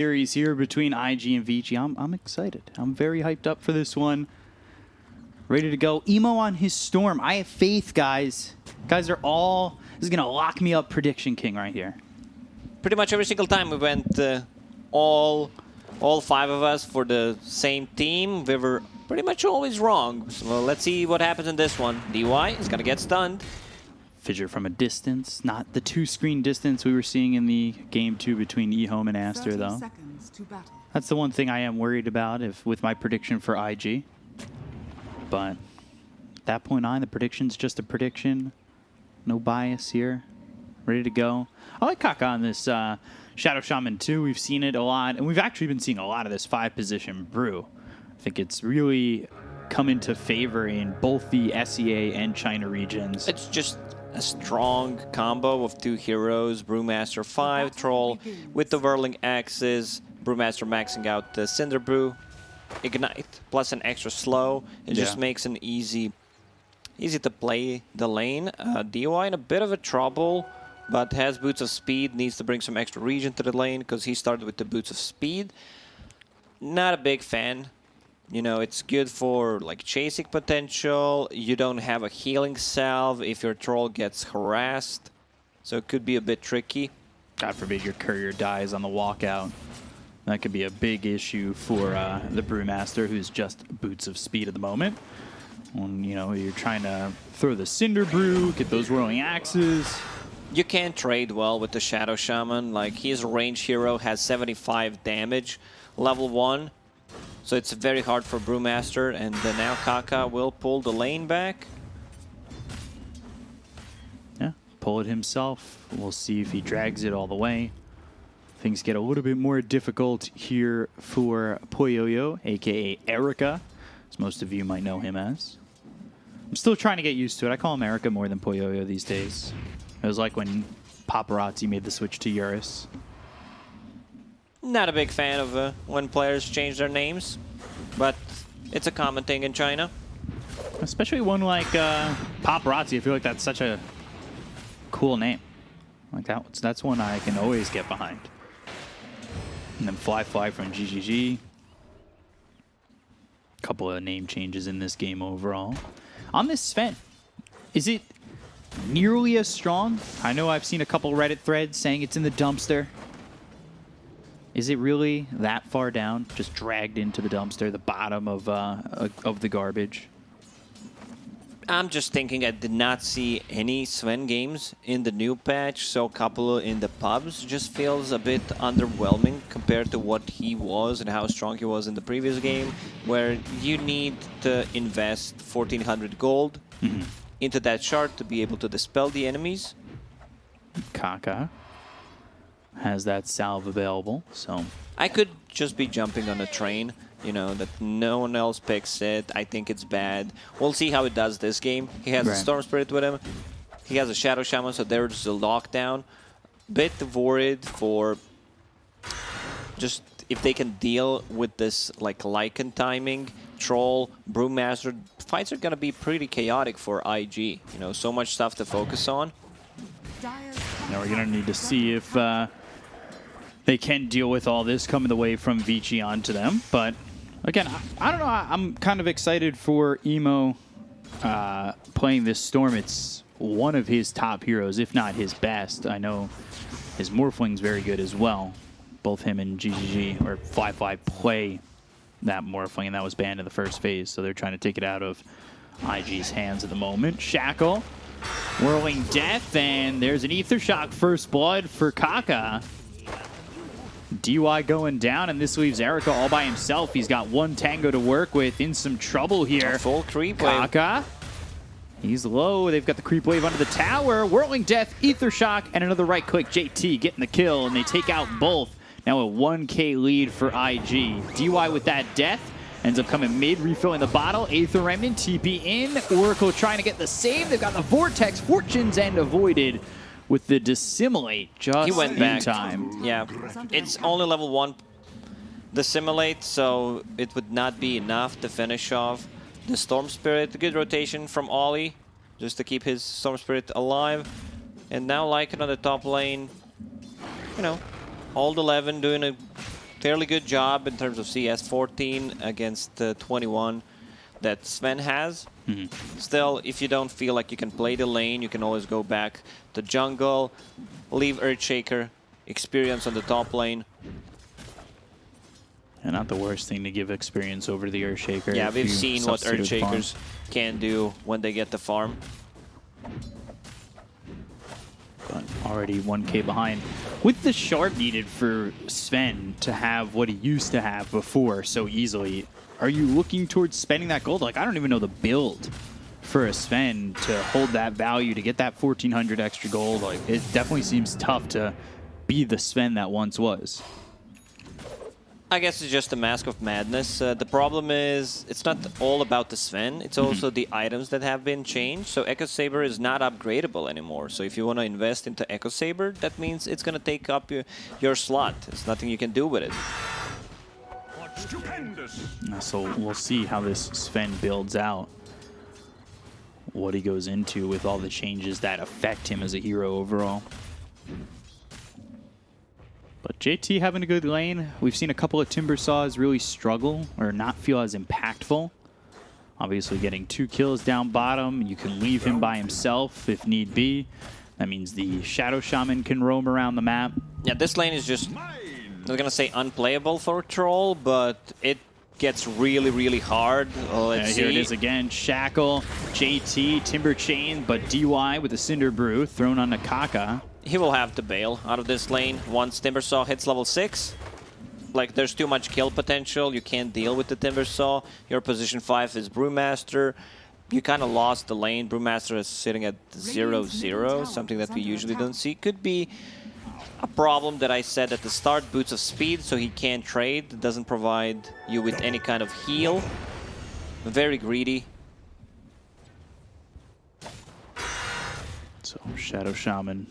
series here between IG and Vici. I'm excited. I'm very hyped up for this one. Ready to go. Emo on his Storm. I have faith, guys. Guys are all... This is going to lock me up Prediction King right here. Pretty much every single time we went all five of us for the same team, we were pretty much always wrong. So let's see what happens in this one. DY is going to get stunned. Fissure from a distance. Not the two-screen distance we were seeing in the Game 2 between eHome and Aster, though. That's the one thing I am worried about with my prediction for IG. But at that point on, the prediction's just a prediction. No bias here. Ready to go. I like Kaka on this Shadow Shaman too. We've seen it a lot, and we've actually been seeing a lot of this 5-position brew. I think it's really come into favor in both the SEA and China regions. It's just a strong combo of two heroes, Brewmaster 5 Troll with the Whirling Axes, Brewmaster maxing out the Cinder Brew, Ignite, plus an extra slow. It just makes an easy to play the lane. DY in a bit of a trouble, but has Boots of Speed, needs to bring some extra regen to the lane because he started with the Boots of Speed. Not a big fan. You know, it's good for like chasing potential. You don't have a healing salve if your troll gets harassed, so it could be a bit tricky. God forbid your courier dies on the walkout. That could be a big issue for the Brewmaster, who's just Boots of Speed at the moment. When, you know, you're trying to throw the Cinder Brew, get those Whirling Axes. You can't trade well with the Shadow Shaman. Like, he's a range hero, has 75 damage, level 1. So it's very hard for Brewmaster, and now Kaka will pull the lane back. Yeah, pull it himself. We'll see if he drags it all the way. Things get a little bit more difficult here for Poyoyo, a.k.a. Erica, as most of you might know him as. I'm still trying to get used to it. I call him Erica more than Poyoyo these days. It was like when Paparazzi made the switch to Eurus. Not a big fan of when players change their names, but it's a common thing in China. Especially one like Paparazzi. I feel like that's such a cool name. Like that's one I can always get behind. And then Fly from GGG. Couple of name changes in this game overall. On this Sven, is it nearly as strong? I know I've seen a couple Reddit threads saying it's in the dumpster. Is it really that far down, just dragged into the dumpster, the bottom of the garbage? I'm just thinking I did not see any Sven games in the new patch, so a couple in the pubs just feels a bit underwhelming compared to what he was and how strong he was in the previous game, where you need to invest 1,400 gold into that shard to be able to dispel the enemies. Kaka has that salve available, so... I could just be jumping on a train, you know, that no one else picks it. I think it's bad. We'll see how it does this game. He has a Storm Spirit with him. He has a Shadow Shaman, so there's a lockdown. Bit worried for just if they can deal with this, like, Lycan timing. Troll, Brewmaster. Fights are going to be pretty chaotic for IG. You know, so much stuff to focus on. Now we're going to need to see if... they can deal with all this coming the way from Vici onto them. But again, I don't know. I'm kind of excited for Emo playing this Storm. It's one of his top heroes, if not his best. I know his Morphling's very good as well. Both him and GGG, or Fly play that Morphling, and that was banned in the first phase. So they're trying to take it out of IG's hands at the moment. Shackle, Whirling Death, and there's an Ether Shock First Blood for Kaka. DY going down, and this leaves Erica all by himself. He's got one Tango to work with, in some trouble here. A full creep wave. Kaka, he's low. They've got the creep wave under the tower. Whirling Death, Ether Shock, and another right click. JT getting the kill, and they take out both. Now a 1K lead for IG. DY with that death ends up coming mid, refilling the bottle. Aether Remnant, TP in. Oracle trying to get the save. They've got the Vortex, Fortune's End avoided with the Dissimilate just he went back. time. Yeah, it's only level 1 Dissimilate, so it would not be enough to finish off the Storm Spirit. Good rotation from Ollie, just to keep his Storm Spirit alive. And now Lycan on the top lane, you know, Old 11 doing a fairly good job in terms of CS 14 against 21 that Sven has. Still, if you don't feel like you can play the lane, you can always go back to jungle, leave Earthshaker, experience on the top lane. And not the worst thing to give experience over the Earthshaker. Yeah, we've seen what Earthshakers can do when they get the farm. But already 1K behind. With the shard needed for Sven to have what he used to have before so easily, are you looking towards spending that gold? Like, I don't even know the build for a Sven to hold that value, to get that 1,400 extra gold. Like, it definitely seems tough to be the Sven that once was. I guess it's just a mask of madness. The problem is, it's not all about the Sven, it's also the items that have been changed. So Echo Saber is not upgradable anymore. So if you want to invest into Echo Saber, that means it's going to take up your slot. There's nothing you can do with it. So we'll see how this Sven builds out. What he goes into with all the changes that affect him as a hero overall. But JT having a good lane. We've seen a couple of Timbersaws really struggle or not feel as impactful. Obviously getting 2 kills down bottom. You can leave him by himself if need be. That means the Shadow Shaman can roam around the map. Yeah, this lane is just, I'm not gonna say unplayable for Troll, but it gets really, really hard. Let's see. Here it is again. Shackle, JT, Timber Chain, but DY with the Cinder Brew thrown on Kaka. He will have to bail out of this lane once Timbersaw hits level 6. Like, there's too much kill potential. You can't deal with the Timbersaw. Your position 5 is Brewmaster. You kind of lost the lane. Brewmaster is sitting at 0-0, something that we usually don't see. Could be a problem that I said at the start, boots of speed, so he can't trade. Doesn't provide you with any kind of heal. Very greedy. So Shadow Shaman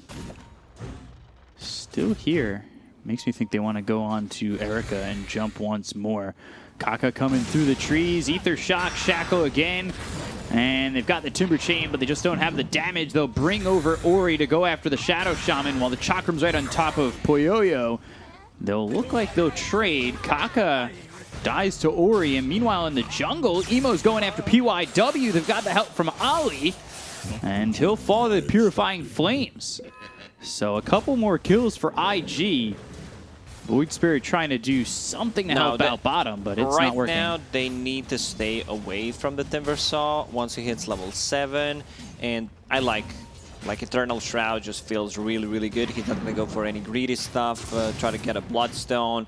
still here. Makes me think they want to go on to Erica and jump once more. Kaka coming through the trees. Ether Shock, Shackle again. And they've got the Timber Chain, but they just don't have the damage. They'll bring over Ori to go after the Shadow Shaman while the Chakram's right on top of Poyoyo. They'll look like they'll trade. Kaka dies to Ori, and meanwhile in the jungle, Emo's going after PYW. They've got the help from Ali, and he'll fall to the Purifying Flames. So a couple more kills for IG. Void Spirit trying to do something to help out bottom, but it's not working. Right now, they need to stay away from the Timbersaw once he hits level 7. And I like Eternal Shroud just feels really, really good. He's not going to go for any greedy stuff, try to get a Bloodstone,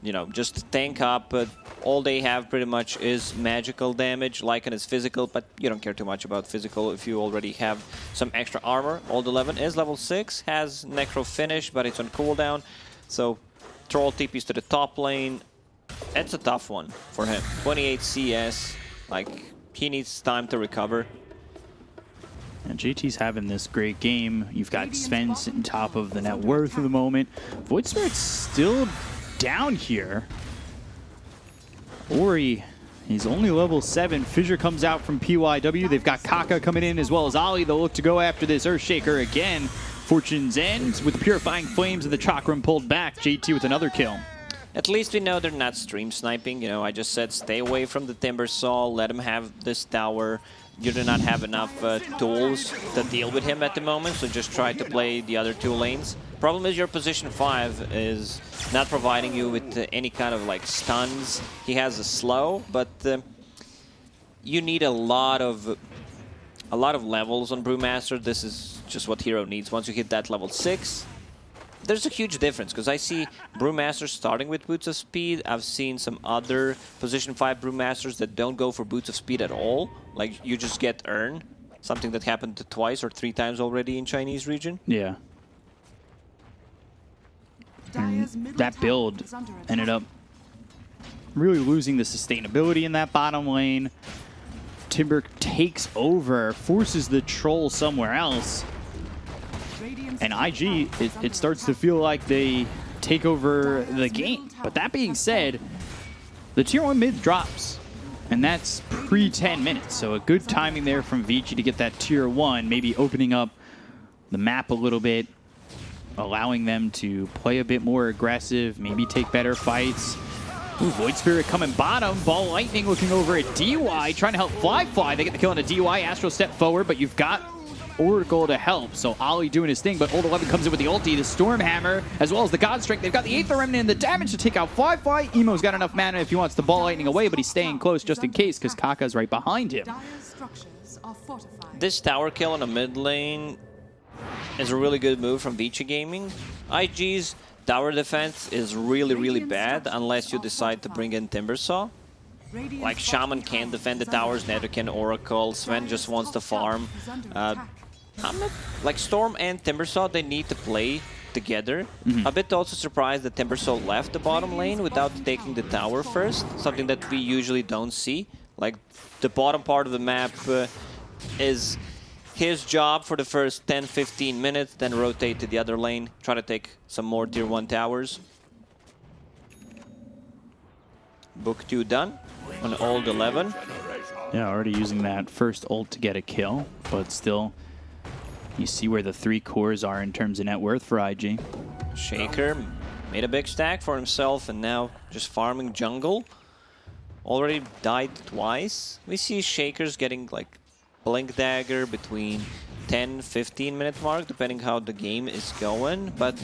you know, just tank up. But all they have pretty much is magical damage. Lycan is physical, but you don't care too much about physical if you already have some extra armor. Old 11 is level 6, has Necro Finish, but it's on cooldown. So Troll TPs to the top lane. It's a tough one for him. 28 CS, like, he needs time to recover. And JT's having this great game. You've got Sven sitting top of the net worth of the moment. Void Spirit's still down here. Ori, he's only level 7. Fissure comes out from PYW. They've got Kaka coming in as well as Ali. They'll look to go after this Earthshaker again. Fortune's End with the Purifying Flames of the Chakram pulled back. JT with another kill. At least we know they're not stream sniping. You know, I just said stay away from the Timbersaw, let him have this tower. You do not have enough tools to deal with him at the moment, so just try to play the other 2 lanes. Problem is your position 5 is not providing you with any kind of like stuns. He has a slow, but you need a lot of levels on Brewmaster. This is just what hero needs. Once you hit that level 6, there's a huge difference, because I see Brewmasters starting with Boots of Speed. I've seen some other position 5 Brewmasters that don't go for Boots of Speed at all. Like, you just get Earn, something that happened twice or 3 times already in Chinese region. Yeah. And that build ended up really losing the sustainability in that bottom lane. Timber takes over, forces the Troll somewhere else. And IG, it starts to feel like they take over the game. But that being said, the tier 1 mid drops. And that's pre-10 minutes. So a good timing there from Vici to get that tier 1, maybe opening up the map a little bit. allowing them to play a bit more aggressive, maybe take better fights. Ooh, Void Spirit coming bottom. Ball Lightning looking over at DY, trying to help Fly. They get the kill on a DY. Astral step forward, but you've got Oracle to help. So Ollie doing his thing, but Old 11 comes in with the ulti, the Storm Hammer, as well as the God Strike. They've got the Aether Remnant and the damage to take out Fly. Emo's got enough mana if he wants the Ball Lightning away, but he's staying close just in case because Kaka's right behind him. This tower kill in the mid lane is a really good move from Vici Gaming. IG's tower defense is really bad unless you decide to bring in Timbersaw. Like, Shaman can't defend the towers, neither can Oracle. Sven just wants to farm. I'm not, like, Storm and Timbersaw, they need to play together. A bit also surprised that Timbersaw left the bottom lane without taking the tower first, something that we usually don't see. Like, the bottom part of the map is his job for the first 10-15 minutes, then rotate to the other lane, try to take some more tier 1 towers. Book 2 done on Old 11. Yeah, already using that first ult to get a kill, but still, you see where the 3 cores are in terms of net worth for IG. Shaker made a big stack for himself and now just farming jungle. Already died twice. We see Shakers getting like Blink Dagger between 10-15 minute mark, depending how the game is going. But,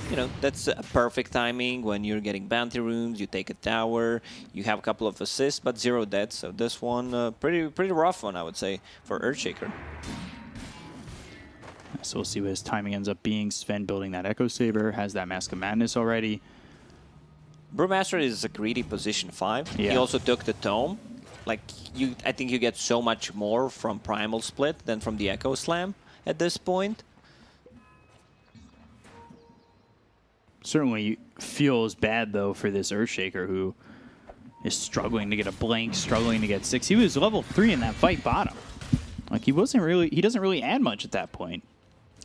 you know, that's a perfect timing when you're getting bounty runes, you take a tower, you have a couple of assists, but 0 deaths. So this one, pretty rough one, I would say, for Earthshaker. So we'll see what his timing ends up being. Sven building that Echo Saber, has that Mask of Madness already. Brewmaster is a greedy position 5. Yeah. He also took the Tome. Like, I think you get so much more from Primal Split than from the Echo Slam at this point. Certainly feels bad, though, for this Earthshaker, who is struggling to get a blank, struggling to get 6. He was level 3 in that fight bottom. Like, he doesn't really add much at that point.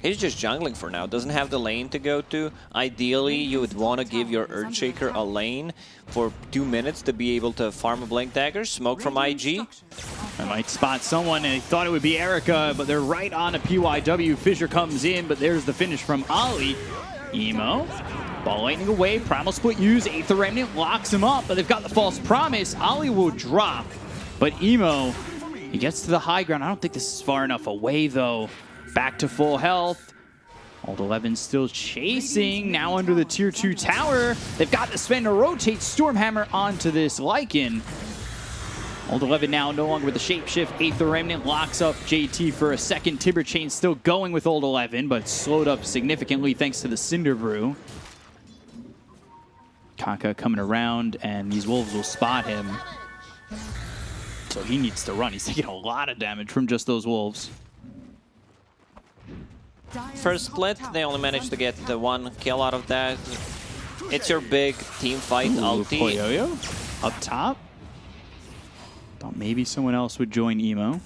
He's just jungling for now, doesn't have the lane to go to. Ideally, you would want to give your Earthshaker a lane for 2 minutes to be able to farm a Blink Dagger. Smoke from IG. I might spot someone, and he thought it would be Erica, but they're right on a PYW. Fissure comes in, but there's the finish from Ollie. Emo, Ball Lightning away, Primal Split used, Aether Remnant locks him up, but they've got the False Promise. Ollie will drop, but Emo, he gets to the high ground. I don't think this is far enough away, though. Back to full health. Old 11 still chasing, now under the tier 2 tower. They've got the Sven to rotate Stormhammer onto this Lycan. Old 11 now no longer with the shapeshift. Aether Remnant locks up JT for a second. Tibber Chain still going with Old 11, but slowed up significantly thanks to the Cinder Brew. Kaka coming around, and these wolves will spot him. So he needs to run. He's taking a lot of damage from just those wolves. First split, they only managed to get the 1 kill out of that. It's your big team fight ulti. Poyoyo up top. Thought maybe someone else would join Emo.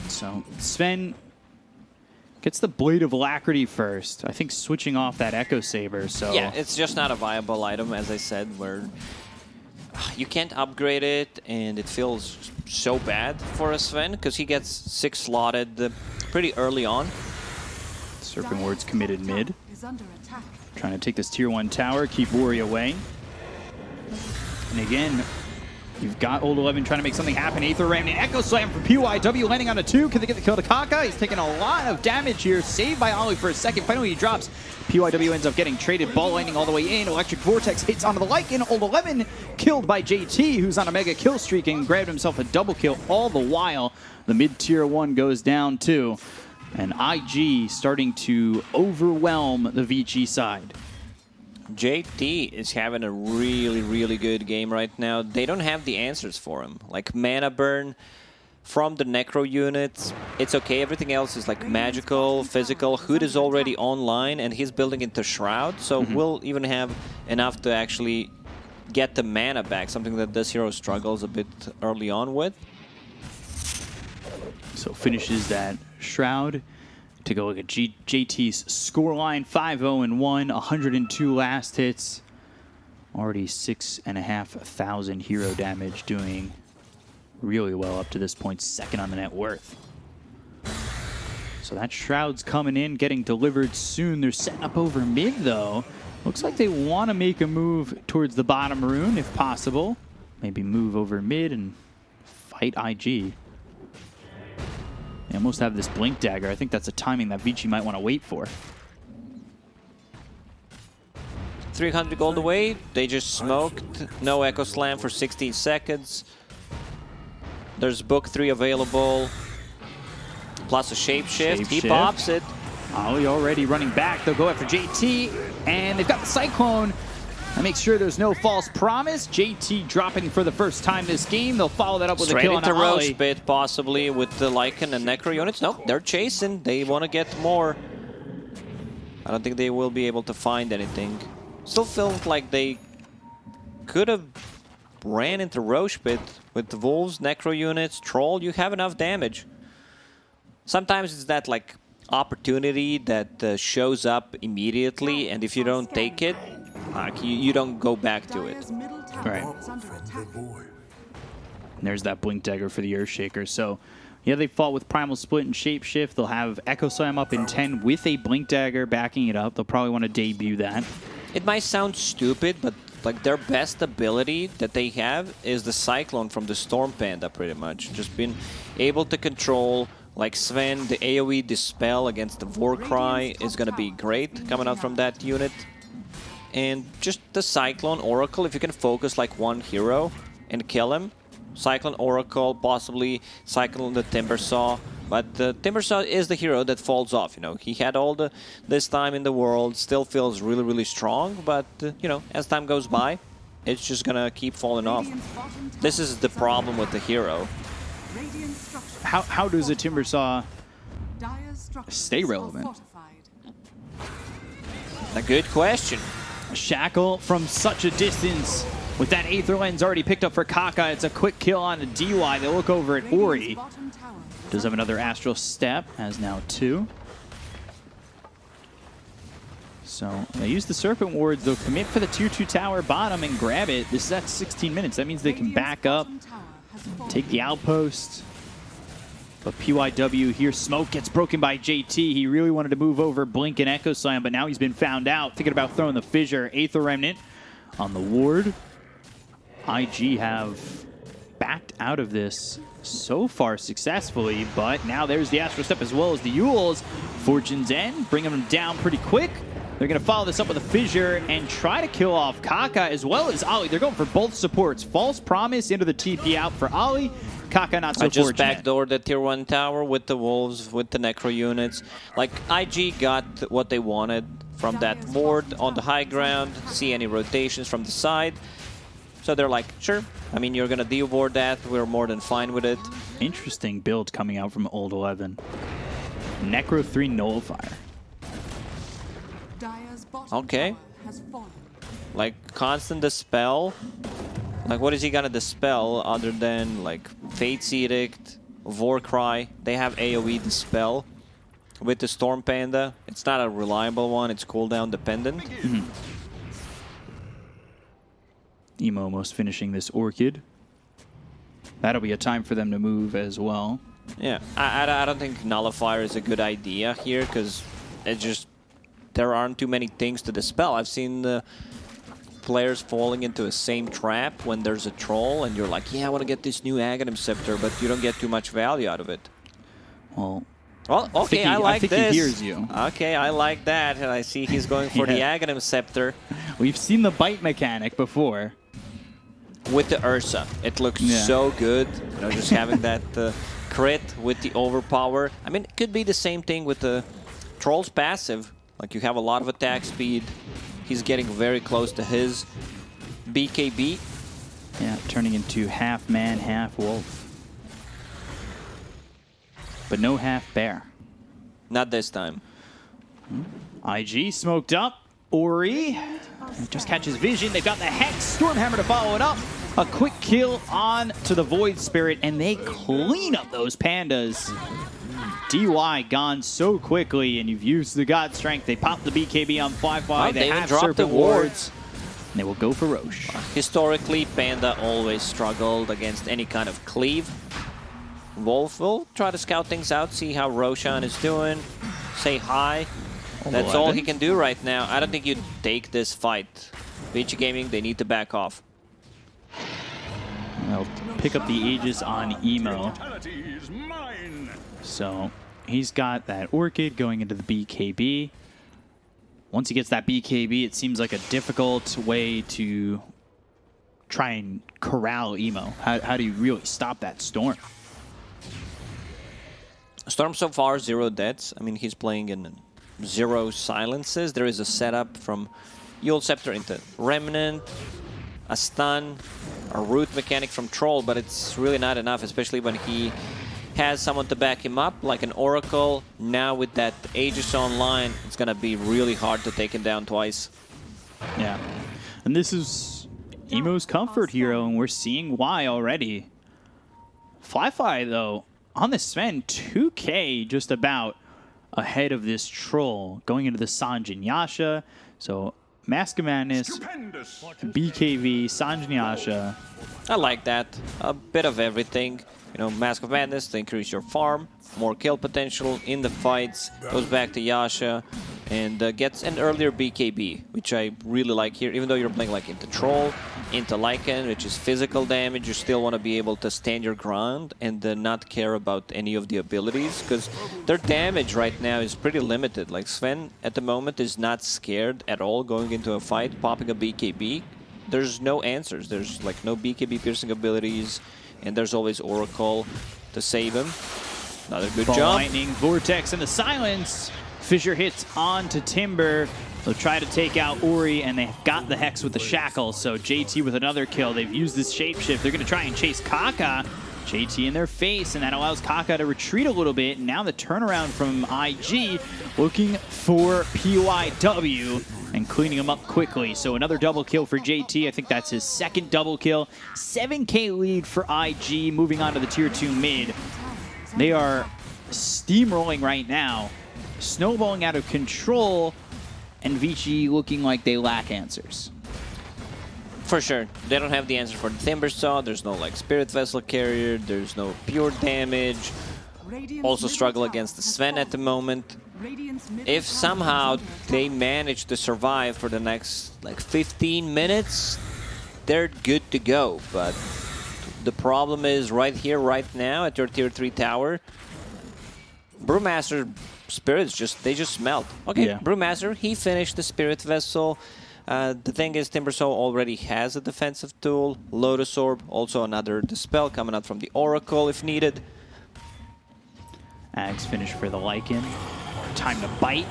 So Sven gets the Blade of Alacrity first. I think switching off that Echo Saber. So yeah, it's just not a viable item, as I said, where you can't upgrade it, and it feels so bad for a Sven because he gets 6 slotted pretty early on. Serpent Ward's committed mid. Trying to take this tier 1 tower, keep Worry away. And again, you've got Old 11 trying to make something happen. Aether Remnant, Echo Slam from PYW landing on a 2. Can they get the kill to Kaka? He's taking a lot of damage here. Saved by Ollie for a second. Finally, he drops. PYW ends up getting traded. Ball lightning all the way in. Electric Vortex hits onto the Lycan. Old 11 killed by JT, who's on a mega kill streak and grabbed himself a double kill all the while. The mid-tier 1 goes down too. And IG starting to overwhelm the Vici side. JT is having a really good game right now. They don't have the answers for him. Like mana burn from the Necro units, it's okay. Everything else is like magical, physical. Hood is already online and he's building into Shroud, so we'll even have enough to actually get the mana back, something that this hero struggles a bit early on with. So finishes that Shroud. To go look at JT's scoreline, 5-0-1, 102 last hits. Already 6,500 hero damage, doing really well up to this point, second on the net worth. So that Shroud's coming in, getting delivered soon. They're setting up over mid, though. Looks like they want to make a move towards the bottom rune, if possible. Maybe move over mid and fight IG. They almost have this Blink Dagger. I think that's a timing that Vici might want to wait for. 300 gold away. They just smoked. No Echo Slam for 16 seconds. There's Book 3 available. Plus a Shapeshift. He pops it. Ollie already running back. They'll go after JT. And they've got the Cyclone. That makes sure there's no false promise. JT dropping for the first time this game. They'll follow that up with a kill on Straight into Ollie. Roche Pit, possibly, with the Lycan and Necro units. Nope, they're chasing. They want to get more. I don't think they will be able to find anything. Still felt like they could have ran into Roche Pit with the Wolves, Necro units, Troll. You have enough damage. Sometimes it's that like opportunity that shows up immediately, and if you don't take it, you don't go back to it. Right. And there's that Blink Dagger for the Earthshaker. So, yeah, they fought with Primal Split and Shapeshift. They'll have Echo Slam up in 10 with a Blink Dagger backing it up. They'll probably want to debut that. It might sound stupid, but like their best ability that they have is the Cyclone from the Storm Panda, pretty much. Just being able to control, like Sven, the AoE Dispel against the Warcry is going to be great coming out from that unit. And just the Cyclone Oracle, if you can focus like one hero and kill him. Cyclone Oracle, possibly Cyclone the Timbersaw. But the Timbersaw is the hero that falls off, you know. He had all this time in the world, still feels really, really strong. But, you know, as time goes by, it's just going to keep falling off. This is the problem with the hero. How does a Timbersaw stay relevant? A good question. Shackle from such a distance. With that Aether Lens already picked up for Kaka, it's a quick kill on the DY. They look over at Ori. Does have another Astral Step, has now 2. So they use the Serpent Wards. They'll commit for the tier 2 tower bottom and grab it. This is at 16 minutes. That means they can back up, take the outpost. But PYW here, smoke gets broken by JT. He really wanted to move over Blink and Echo Slam, but now he's been found out. Thinking about throwing the Fissure. Aether Remnant on the ward. IG have backed out of this so far successfully, but now there's the Astral Step as well as the Yules. Fortune's End, bringing them down pretty quick. They're going to follow this up with a Fissure and try to kill off Kaka as well as Ollie. They're going for both supports. False Promise into the TP out for Ollie. Kaka not so just fortunate. backdoored the tier 1 tower with the Wolves, with the Necro units. Like, IG got what they wanted from that ward on the high ground. See any rotations from the side. So they're like, sure. I mean, you're going to de-ward that. We're more than fine with it. Interesting build coming out from Old 11. Necro 3 Nullifier. Okay. Like, constant dispel. Like, what is he gonna dispel other than, like, Fate's Edict, Warcry? They have AoE dispel with the Storm Panda. It's not a reliable one, it's cooldown dependent. Emo almost finishing this Orchid. That'll be a time for them to move as well. Yeah, I don't think Nullifier is a good idea here, because it just... there aren't too many things to dispel. I've seen the players falling into the same trap when there's a troll and you're like, yeah, I want to get this new Aghanim Scepter, but you don't get too much value out of it. Well, okay, I think this. He hears you. Okay, I like that. And I see he's going for the Aghanim Scepter. We've seen the bite mechanic before. With the Ursa. It looks so good. You know, just having that crit with the overpower. I mean, it could be the same thing with the Troll's passive. Like, you have a lot of attack speed. He's getting very close to his BKB. Yeah, turning into half man, half wolf. But no half bear. Not this time. IG smoked up. Ori just catches vision. They've got the Hex Stormhammer to follow it up. A quick kill on to the Void Spirit, and they clean up those pandas. DY gone so quickly, and you've used the God Strength. They pop the BKB on Fly. They have Serpent Wards. And they will go for Roche. Historically, Panda always struggled against any kind of cleave. Wolf will try to scout things out, see how Roshan is doing, say hi. That's all he can do right now. I don't think you take this fight. Vici Gaming, they need to back off. They'll pick up the Aegis on Emo. So he's got that Orchid going into the BKB. Once he gets that BKB, it seems like a difficult way to try and corral Emo. How do you really stop that Storm? Storm so far, 0 deaths. I mean, he's playing in 0 silences. There is a setup from Yule Scepter into Remnant, a stun, a root mechanic from Troll, but it's really not enough, especially when he has someone to back him up, like an Oracle. Now with that Aegis online, it's going to be really hard to take him down twice. Yeah, and this is Emo's comfort hero, and we're seeing why already. Flyfly, though, on the Sven, 2K just about ahead of this Troll, going into the Sanj and Yasha. So Mask of Madness, BKV, Sanj and Yasha. I like that. A bit of everything. You know, Mask of Madness to increase your farm, more kill potential in the fights, goes back to Yasha, and gets an earlier BKB, which I really like here. Even though you're playing like into Troll, into Lycan, which is physical damage, you still want to be able to stand your ground and not care about any of the abilities, because their damage right now is pretty limited. Like Sven at the moment is not scared at all going into a fight, popping a BKB. There's no answers. There's like no BKB piercing abilities, and there's always Oracle to save him. Another good jump. Lightning, Vortex, and the silence. Fissure hits onto Timber. They'll try to take out Ori, and they've got the Hex with the Shackle. So JT with another kill. They've used this shapeshift. They're going to try and chase Kaka. JT in their face, and that allows Kaka to retreat a little bit. And now the turnaround from IG, looking for PYW and cleaning him up quickly. So another double kill for JT. I think that's his second double kill. 7K lead for IG, moving on to the tier 2 mid. They are steamrolling right now, snowballing out of control, and Vici looking like they lack answers. For sure. They don't have the answer for the Timber Saw. There's no like Spirit Vessel Carrier. There's no pure damage. Also struggle against the Sven at the moment. If somehow they manage to survive for the next like 15 minutes, they're good to go. But the problem is right here, right now at your tier 3 tower, Brewmaster Spirits they just smelt. Okay, yeah. Brewmaster, he finished the Spirit Vessel. The thing is, Timbersaw already has a defensive tool. Lotus Orb, also another Dispel coming out from the Oracle if needed. Ags finish for the Lycan. Time to bite.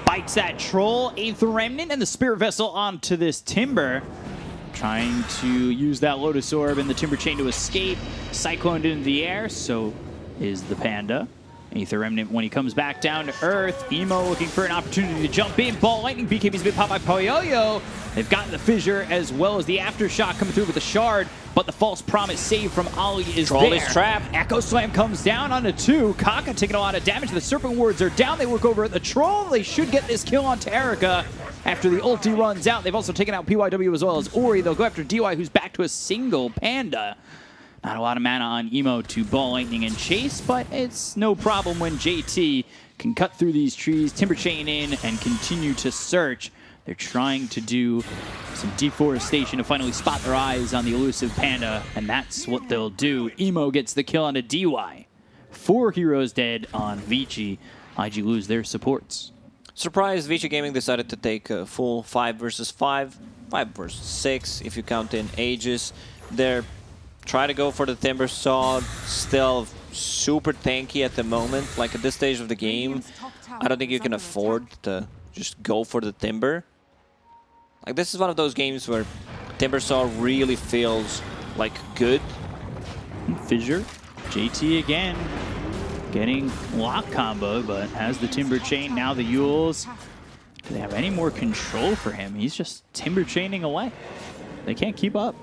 Bites that Troll, 8th Remnant, and the Spirit Vessel onto this Timber. Trying to use that Lotus Orb and the Timber Chain to escape. Cycloned into the air, so is the Panda. 8th Remnant when he comes back down to Earth. Emo looking for an opportunity to jump in. Ball Lightning, BKB's been popped by Poyoyo. They've got the Fissure as well as the Aftershock coming through with the Shard, but the False Promise save from Ali is Troll there. Is trapped. Echo Slam comes down onto 2. Kaka taking a lot of damage. The Serpent Wards are down. They look over at the Troll. They should get this kill onto Erica after the ulti runs out. They've also taken out PYW as well as Ori. They'll go after DY, who's back to a single Panda. Not a lot of mana on Emo to Ball Lightning and chase, but it's no problem when JT can cut through these trees, Timber Chain in, and continue to search. They're trying to do some deforestation to finally spot their eyes on the elusive Panda, and that's what they'll do. Emo gets the kill onto DY. 4 heroes dead on Vici. IG lose their supports. Surprised Vici Gaming decided to take a full 5 versus 5, 5 versus 6 if you count in Aegis. They're try to go for the Timber Saw, still super tanky at the moment. Like at this stage of the game, I don't think you can afford to just go for the Timber. Like this is one of those games where Timber Saw really feels like good. Fissure, JT again, getting lock combo, but has the Timber Chain, now the Yules. Do they have any more control for him? He's just Timber Chaining away. They can't keep up.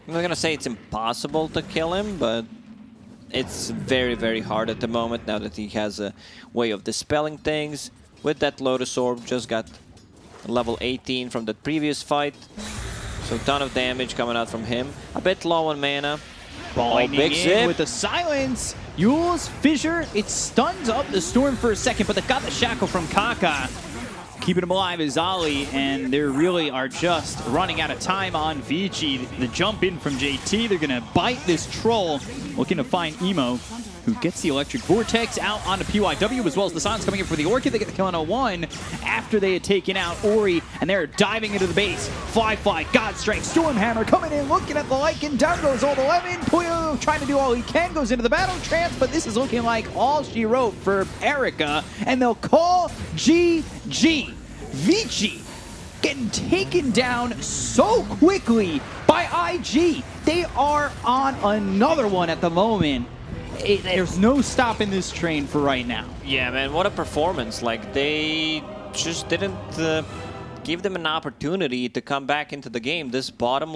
I'm not gonna say it's impossible to kill him, but it's very, very hard at the moment now that he has a way of dispelling things. With that Lotus Orb, just got level 18 from the previous fight. So a ton of damage coming out from him. A bit low on mana. Lightning big in zip. with the silence. Yule's Fissure, it stuns up the Storm for a second, but they got the Shackle from Kaka. Keeping him alive is Ali, and they really are just running out of time on Vici. The jump in from JT, they're gonna bite this Troll, looking to find Emo, who gets the Electric Vortex out onto PYW, as well as the Silence coming in for the Orchid. They get the kill on a 1 after they had taken out Ori, and they're diving into the base. Fly, God Strength, Stormhammer coming in, looking at the Lycan. Down goes Old 11. Puyo trying to do all he can, goes into the battle trance, but this is looking like all she wrote for Erica, and they'll call GG. Vici getting taken down so quickly by IG. They are on another one at the moment. There's no stopping this train for right now. Yeah, man, what a performance. Like, they just didn't give them an opportunity to come back into the game. This bottom